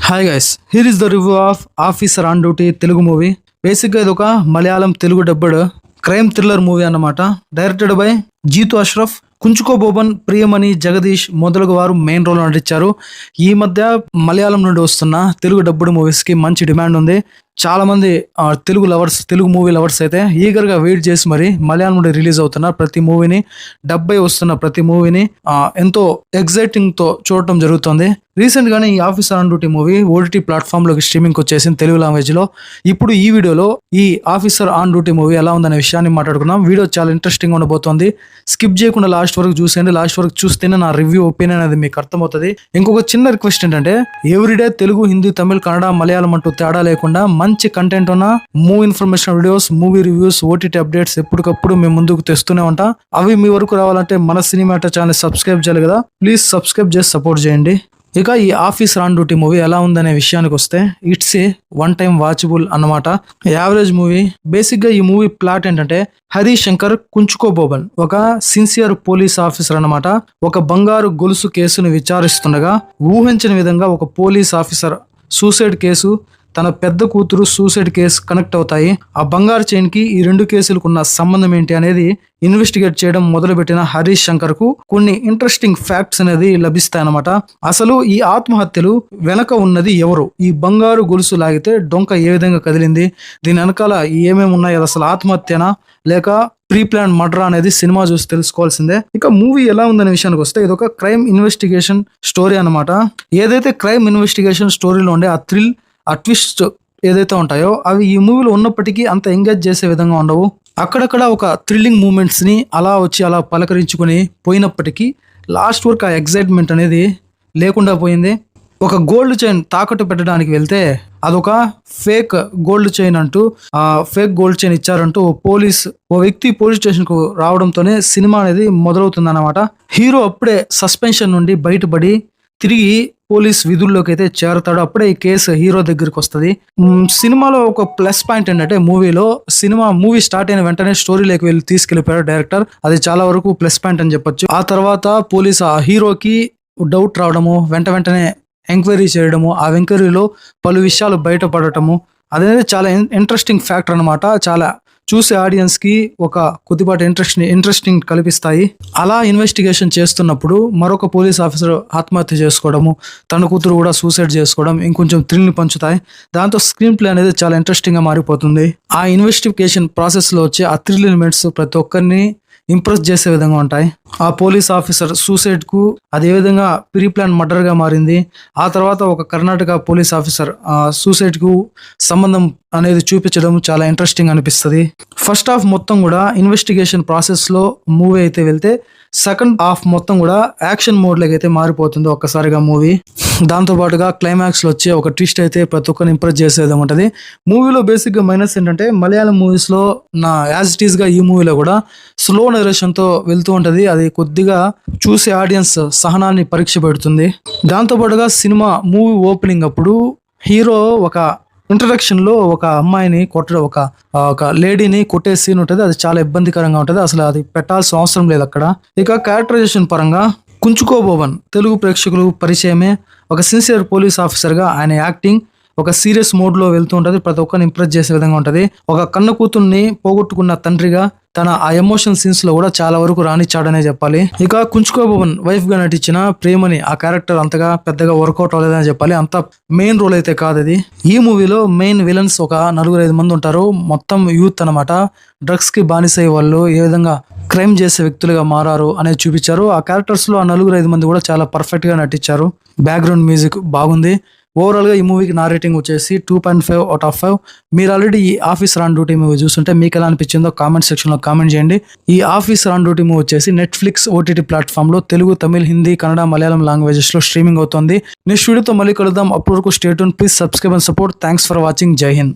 Hi guys, here is the review of officer on duty Telugu movie. బేసిక్గా ఇది ఒక Malayalam Telugu dubbed crime thriller movie అన్నమాట. Directed by Jeethu Ashraf, Kunchacko Boban, Priyamani, Jagadish మొదలగు వారు మెయిన్ రోల్ నటించారు. ఈ మధ్య మలయాళం నుండి వస్తున్న తెలుగు డబ్బుడ్ మూవీస్ కి మంచి డిమాండ్ ఉంది. చాలా మంది తెలుగు మూవీ లవర్స్ అయితే ఈగర్ గా వెయిట్ చేసి మరి మలయాళం నుండి రిలీజ్ అవుతున్న ప్రతి మూవీని, డబ్బై వస్తున్న ప్రతి మూవీని ఎంతో ఎగ్జైటింగ్ తో చూడటం జరుగుతుంది. రీసెంట్ గానే ఈ officer on duty movie OTT platform లోకి స్ట్రీమింగ్ వచ్చేసింది తెలుగు లాంగ్వేజ్ లో. ఇప్పుడు ఈ వీడియోలో ఈ ఆఫీసర్ ఆన్ డ్యూటీ మూవీ ఎలా ఉందనే విషయాన్ని మాట్లాడుకున్నాం. వీడియో చాలా ఇంట్రెస్టింగ్ ఉండబోతోంది. స్కిప్ చేయకుండా లాస్ట్ వరకు చూసేయండి. లాస్ట్ వరకు చూస్తేనే నా రివ్యూ ఒపీనియన్ అనేది మీకు అర్థమవుతుంది. ఇంకొక చిన్న రిక్వెస్ట్ ఏంటంటే, ఎవ్రీడే తెలుగు, హిందీ, తమిళ్, కన్నడ, మలయాళం అంటూ తేడా లేకుండా మంచి కంటెంట్ ఉన్న movie information videos, movie reviews, OTT updates ఎప్పటికప్పుడు మేము ముందుకు తెస్తూనే ఉంటాం. అవి మీ వరకు రావాలంటే మన సినిమాటా ఛానల్ సబ్స్క్రైబ్ చేయాలి కదా. ప్లీజ్ సబ్స్క్రైబ్ చేసి సపోర్ట్ చేయండి. ఇక ఈ ఆఫీసర్ ఆన్ డ్యూటీ మూవీ ఎలా ఉందనే విషయానికి వస్తే, it's a one time watchable అన్నమాట. Average movie. బేసిక్ గా ఈ మూవీ ప్లాట్ ఏంటంటే, హరిశంకర్ కుంచుకో బోబన్ ఒక సిన్సియర్ పోలీస్ ఆఫీసర్ అన్నమాట. ఒక బంగారు గొలుసు కేసును విచారిస్తుండగా ఊహించని విధంగా ఒక పోలీస్ ఆఫీసర్ సూసైడ్ కేసు, తన పెద్ద కూతురు సూసైడ్ కేసు కనెక్ట్ అవుతాయి. ఆ బంగారు చైన్ కి ఈ రెండు కేసులకు ఉన్న సంబంధం ఏంటి అనేది ఇన్వెస్టిగేట్ చేయడం మొదలుపెట్టిన హరీష్ శంకర్ కు కొన్ని ఇంట్రెస్టింగ్ ఫ్యాక్ట్స్ అనేది లభిస్తాయి అన్నమాట. అసలు ఈ ఆత్మహత్యలు వెనక ఉన్నది ఎవరు? ఈ బంగారు గొలుసు లాగితే డొంక ఏ విధంగా కదిలింది? దీని వెనకాల ఏమేమి ఉన్నాయి? అసలు ఆత్మహత్యనా లేక ప్రీ ప్లాన్ మర్డర్ అనేది సినిమా చూసి తెలుసుకోవాల్సిందే. ఇక మూవీ ఎలా ఉందనే విషయానికి వస్తే, ఇది ఒక క్రైమ్ ఇన్వెస్టిగేషన్ స్టోరీ అన్నమాట. ఏదైతే క్రైమ్ ఇన్వెస్టిగేషన్ స్టోరీలో ఉండే ఆ థ్రిల్, ఆ ట్విస్ట్ ఏదైతే ఉంటాయో అవి ఈ మూవీలో ఉన్నప్పటికీ అంత ఎంగేజ్ చేసే విధంగా ఉండవు. అక్కడక్కడ ఒక థ్రిల్లింగ్ మూమెంట్స్ ని అలా వచ్చి అలా పలకరించుకొని పోయినప్పటికీ లాస్ట్ వరకు ఆ ఎగ్జైట్మెంట్ అనేది లేకుండా పోయింది. ఒక గోల్డ్ చైన్ తాకట్టు పెట్టడానికి వెళ్తే అదొక ఫేక్ గోల్డ్ చైన్ అంటూ, ఆ ఫేక్ గోల్డ్ చైన్ ఇచ్చారంటూ ఓ వ్యక్తి పోలీస్ స్టేషన్ కు రావడంతోనే సినిమా అనేది మొదలవుతుంది అన్నమాట. హీరో అప్పుడే సస్పెన్షన్ నుండి బయటపడి తిరిగి పోలీస్ విధుల్లోకి అయితే చేరతాడు. అప్పుడే ఈ కేసు హీరో దగ్గరికి వస్తుంది. సినిమాలో ఒక ప్లస్ పాయింట్ ఏంటంటే, మూవీ స్టార్ట్ అయిన వెంటనే స్టోరీలోకి వెళ్ళి తీసుకెళ్లిపోయాడు డైరెక్టర్. అది చాలా వరకు ప్లస్ పాయింట్ అని చెప్పొచ్చు. ఆ తర్వాత పోలీస్ ఆ హీరోకి డౌట్ రావడము, వెంటనే ఎంక్వైరీ చేయడము, ఆ ఎంక్వైరీలో పలు విషయాలు బయటపడటము అనేది చాలా ఇంట్రెస్టింగ్ ఫ్యాక్టర్ అనమాట. చాలా చూసే ఆడియన్స్ కి ఒక కొద్దిపాటి ఇంట్రెస్టింగ్ కల్పిస్తాయి. అలా ఇన్వెస్టిగేషన్ చేస్తున్నప్పుడు మరొక పోలీస్ ఆఫీసర్ ఆత్మహత్య చేసుకోవడము, తన కూతురు కూడా సూసైడ్ చేసుకోవడం ఇంకొంచెం థ్రిల్ ని పంచుతాయి. దాంతో స్క్రీన్ ప్లే అనేది చాలా ఇంట్రెస్టింగ్ గా మారిపోతుంది. ఆ ఇన్వెస్టిగేషన్ ప్రాసెస్ లో వచ్చే ఆ థ్రిల్ ఎలిమెంట్స్ ప్రతి ఒక్కరిని ఇంప్రెస్ చేసే విధంగా ఉంటాయి. ఆ పోలీస్ ఆఫీసర్ సూసైడ్ కు అదే విధంగా ప్రీ ప్లాన్ మర్డర్ గా మారింది. ఆ తర్వాత ఒక కర్ణాటక పోలీస్ ఆఫీసర్ సూసైడ్ కు సంబంధం అనేది చూపించడం చాలా ఇంట్రెస్టింగ్ అనిపిస్తుంది. ఫస్ట్ హాఫ్ మొత్తం కూడా ఇన్వెస్టిగేషన్ ప్రాసెస్ లో మూవీ అయితే వెళ్తే, సెకండ్ హాఫ్ మొత్తం కూడా యాక్షన్ మోడ్ లోకి అయితే మారిపోతుంది ఒక్కసారిగా మూవీ. దాంతో పాటుగా క్లైమాక్స్ లో వచ్చే ఒక ట్విస్ట్ అయితే ప్రతి ఒక్కరిని ఇంప్రెస్ చేసేది ఉంటది. మూవీలో బేసిక్ గా మైనస్ ఏంటంటే, మలయాళం మూవీస్ లో యాజ్ ఇట్ ఈస్ గా ఈ మూవీలో కూడా స్లో నరేషన్ తో వెళ్తూ ఉంటది. అది కొద్దిగా చూసే ఆడియన్స్ సహనాన్ని పరీక్ష పెడుతుంది. దాంతో పాటుగా మూవీ ఓపెనింగ్ అప్పుడు హీరో ఒక ఇంట్రడక్షన్ లో ఒక అమ్మాయిని ఒక లేడీని కొట్టే సీన్ ఉంటుంది. అది చాలా ఇబ్బందికరంగా ఉంటుంది. అసలు అది పెట్టాల్సిన అవసరం లేదు అక్కడ. ఇక క్యారెక్టరైజేషన్ పరంగా కుంచుకో బోబన్ తెలుగు ప్రేక్షకులు పరిచయమే. ఒక సిన్సియర్ పోలీస్ ఆఫీసర్ గా ఆయన యాక్టింగ్ ఒక సీరియస్ మోడ్ లో వెళ్తూ ఉంటది. ప్రతి ఒక్కరిని ఇంప్రెస్ చేసే విధంగా ఉంటది. ఒక కన్న కూతుర్ని పోగొట్టుకున్న తండ్రిగా తన ఆ ఎమోషన్ సీన్స్ లో కూడా చాలా వరకు రానిచ్చాడనే చెప్పాలి. ఇక కుంచుకో బోబన్ వైఫ్ గా నటించిన ప్రేమని ఆ క్యారెక్టర్ అంతగా పెద్దగా వర్కౌట్ అవ్వలేదని చెప్పాలి. అంత మెయిన్ రోల్ అయితే కాదు అది. ఈ మూవీలో మెయిన్ విలన్స్ ఒక 4-5 మంది ఉంటారు. మొత్తం యూత్ అనమాట. డ్రగ్స్ కి బానిసయ్యే వాళ్ళు ఏ విధంగా క్రైమ్ చేసే వ్యక్తులుగా మారారు అనేది చూపించారు. ఆ క్యారెక్టర్స్ లో ఆ 4-5 మంది కూడా చాలా పర్ఫెక్ట్ గా నటించారు. బ్యాక్గ్రౌండ్ మ్యూజిక్ బాగుంది. ఓవరాల్ గా ఈ మూవీకి నా రేటింగ్ వచ్చేసి 2.5 out of 5. మీరు ఆల్రెడీ ఈ ఆఫీసర్ ఆన్ డ్యూటీ మూవీ చూస్తుంటే మీకు ఎలా అనిపించిందో కామెంట్ సెక్షన్ లో కామెంట్ చేయండి. ఈ ఆఫీసర్ ఆన్ డ్యూటీ మూవీ వచ్చేసి నెట్ఫ్లిక్స్ ఓటీటీ ప్లాట్ఫామ్ లో తెలుగు, తమిళ్, హిందీ, కన్నడ, మలయాళం లాంగ్వేజెస్ లో స్ట్రీమింగ్ అవుతుంది. నెక్స్ట్ వీడియోతో మళ్ళీ కలుద్దాం. అప్పటి వరకు stay tune. Please subscribe and support. Thanks for watching. జై హింద్.